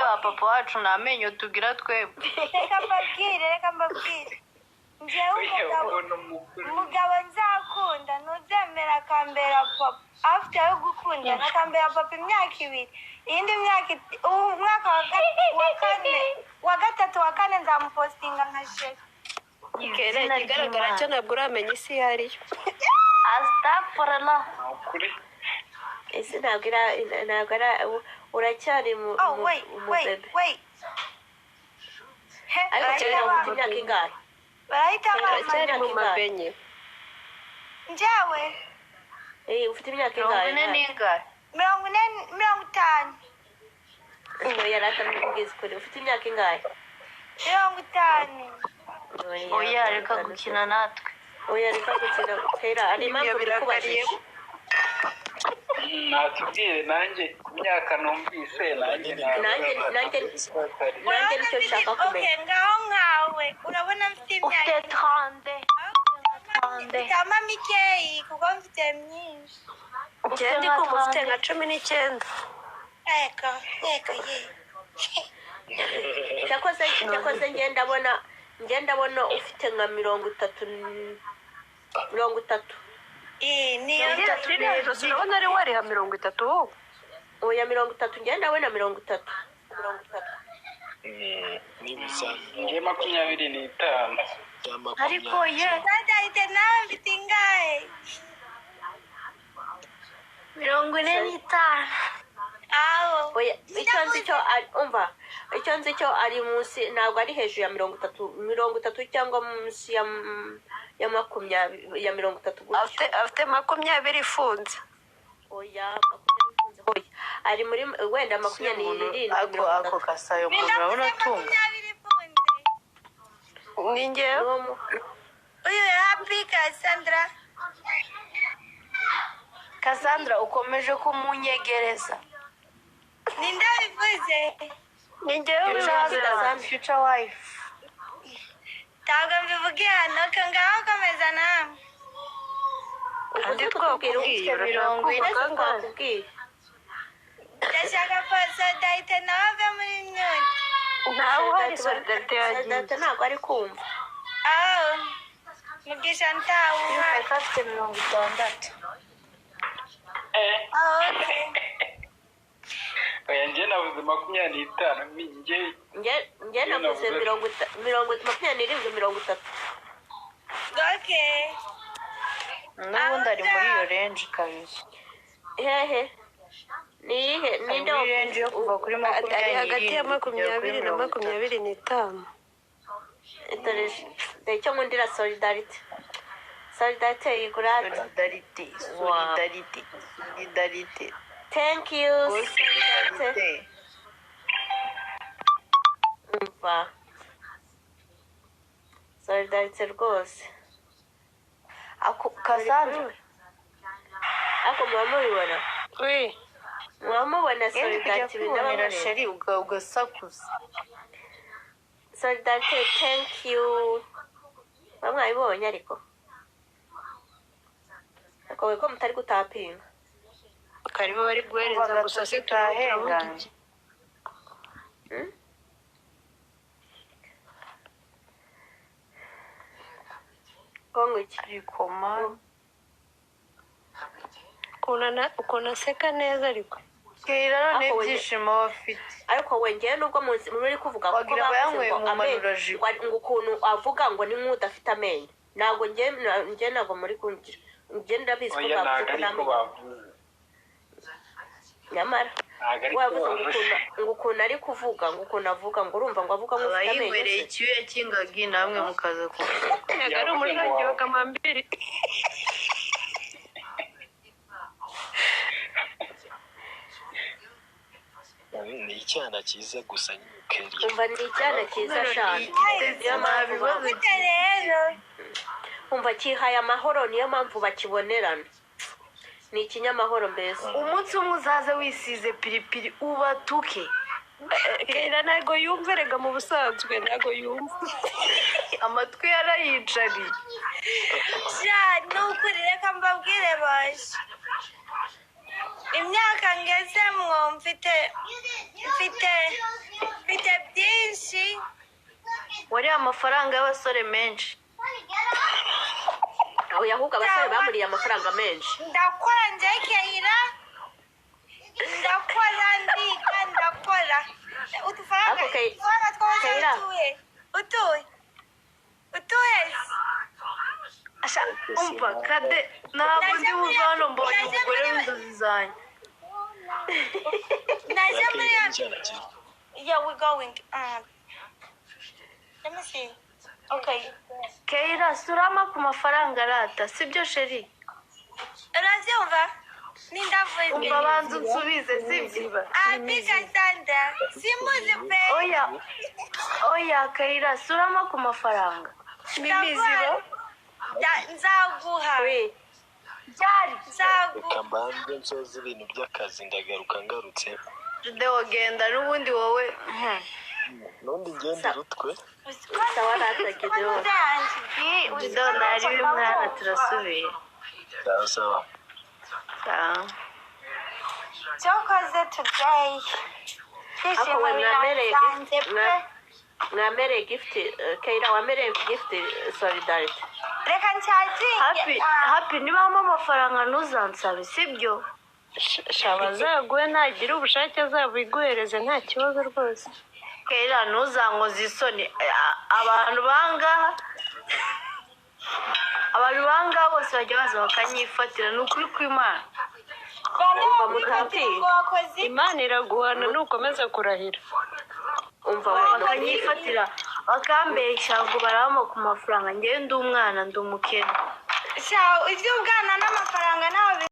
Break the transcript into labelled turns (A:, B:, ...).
A: ba papa wacu n'amenyo tugira twebwe.
B: reka mbabwire njyewe umugabo nzakunda ntuzemera akambera papa afite yo gukunda akambera papa imyaka 2 iyindi myaka umwaka wa gatatu wa kane nzamupostinga nka sheke
C: ikigaragara cyo ntabwo uramenya isi iyo ariyo.
A: Astagfirullah.
D: Kuri.
C: Ese ntabwo uracyari mu bebe. Ariko cyane ufite imyaka ingahe?
B: barahita
C: Uracyari mu mabenye.
B: njyewe
C: Ufite imyaka ingahe?
B: 50
C: Ubu yaratamubwiza ukuri. Ufite imyaka ingahe?
B: 50
A: Oya reka gukina natwe.
C: Oya reka gukina kera ari impamvu bikubajije.
D: Natubwire nanjye imyaka numvise nanjye
C: nicyo nshaka kumenya.
B: Okay, ngawe urabona mfite imyaka
A: Ufite 30.
B: Tama mikeyi kuko mfite myinshi.
C: Ndi kumva ufite nka 19.
B: Eka ye.
C: Cyakoze ngenda abona ufite nka 30.
B: Niyo
C: Urabona ari wariha 30. Oya 30 ngenda abona 30.
E: Nibuza
D: ngiye 25.
A: Ariko ye
B: Sadahite nawe mfite ingahe
A: 45.
C: Oya icyo nzi cyo ari munsi ntabwo ari hejuru ya 30 cyangwa munsi ya 20 ya 30 gutyo.
A: Afite 20 ifunze.
C: Oya 20 ifunze hoya ari muri wenda 27.
A: Ako kasayo murabona tunga. Ninge
B: uyu happy
A: Cassandra ukomeje kumunyegereza.
B: Ninda bivuze
A: Ninge uzaza future wife.
B: Taga mbivuge hano kangaho komeza namwe.
A: Kandi twakubwira
C: 40
B: Ndashaka Sadahite nawe ave muri nyoni.
A: Nawe hari solidarite yagiye.
C: ntabwo ari kumva.
B: Mugisha ntawe
A: Afite 60.
D: Oya njye navuze 25
C: Njye navuze 27.
B: Okay.
A: N'ubundi ari muri iyo range kabisa.
C: Hehe. Nihe ninde
A: range yo kuva kuri 20
C: ari hagati ya 20 na 25. Icyo nkundira solidarite yigurate.
A: Solidarite.
C: Thank you solidarite. Umva solidarite rwose.
A: Cassandra.
C: Ako mwamubibona?
A: Oui.
C: Mwamubona solidarite
A: binabonera sheri ugasakuza.
C: Solidarite thank you. Mwabibonye ariko. Ako ko mutari gutapinga.
A: Karibu bari guhereza gusa sitahenganye.
C: Kongo iki?
A: Ariko man.
C: Ukona seka neza ariko.
A: Kera none byishimo bafite.
C: Ariko we ngiye nubwo muri kuvuga ko
A: bavuze ngo
C: ngo ukuntu avuga ngo ni nk'udafite amenyo. Ntabwo ngiye ntabwo muri kungira. Ngiye ndabizi ko bavuze. Nyamara wavuze ngo ukuntu ari kuvuga ngo ukuntu avuga ngo urumva ngo avuga ngo ufite amenyo.
A: Abayimwereye icyuya cy'ingagi namwe mukaza kuvuga.
C: Ari umuryango wa Kamambiri.
E: ni icyana cyiza gusa Kelly.
C: Umva ni icyana cyiza cyane. Umva kihaye amahoro niyo mpamvu bakibonerana. Ni ikinyamahoro mbese.
A: Umunsi umwe uzaze wisize piripiri ubatuke.
C: Kera ntago yumva rega mu busanzwe ntago yumva.
A: Amatwi yarayicariye.
B: Ja, nukuri reka mbabwire baje. imyaka ngezemwo mfite byinshi.
A: wariye amafaranga y'abasore menshi.
C: aho ahubwo abasore bamuriye amafaranga menshi.
B: Ndakora njekeyira, ndakora ndiga, ndakora utufaranga twose utuye
A: Asha umva kade ntabwo ndi buva hano mbonye umugore w'inzozi zanjye.
B: naje
E: Lucky
B: muri
E: ni icyana cyiza.
B: yeah we're going let me see. Okay,
A: Keira surama ku mafaranga arata sibyo sheri?
B: urabyumva nindavuye
A: Umva banza unsubize sibyo?
B: apiga sanda simuzi pe.
A: Oya Keira surama ku mafaranga. Mimizibo
B: nzaguha
A: byari
E: Reka mbanze nsoza ibintu by'akazi ndagaruka ngarutse.
A: Judewo genda n'ubundi wowe
E: Nundi ngendera utwe.
C: sawa ratagideho.
A: Judewo nari bimwana turasubiye.
E: Sawa.
A: Sawa.
B: cyokoze today
C: ako we mwamereye gift Keira wamereye gift solidarity.
B: reka ncaginge
A: Happy nibamo amafaranga ntuzansabe sibyo?
F: shaba zaguwe nagira ubushake azabiguhereze nta kibazo rwose.
A: Keira ntuzankoze isoni. Abantu bangaha bose bajya baza bakanyifatira ni ukuri kw'Imana.
C: umva mutati
F: Imana iraguhana nukomeza kurahira.
C: umva
A: Bakanyifatira bakambeshya ngo barama ku mafaranga njyewe ndi umwana ndi umukene.
B: iby'ubwana n'amafaranga nawe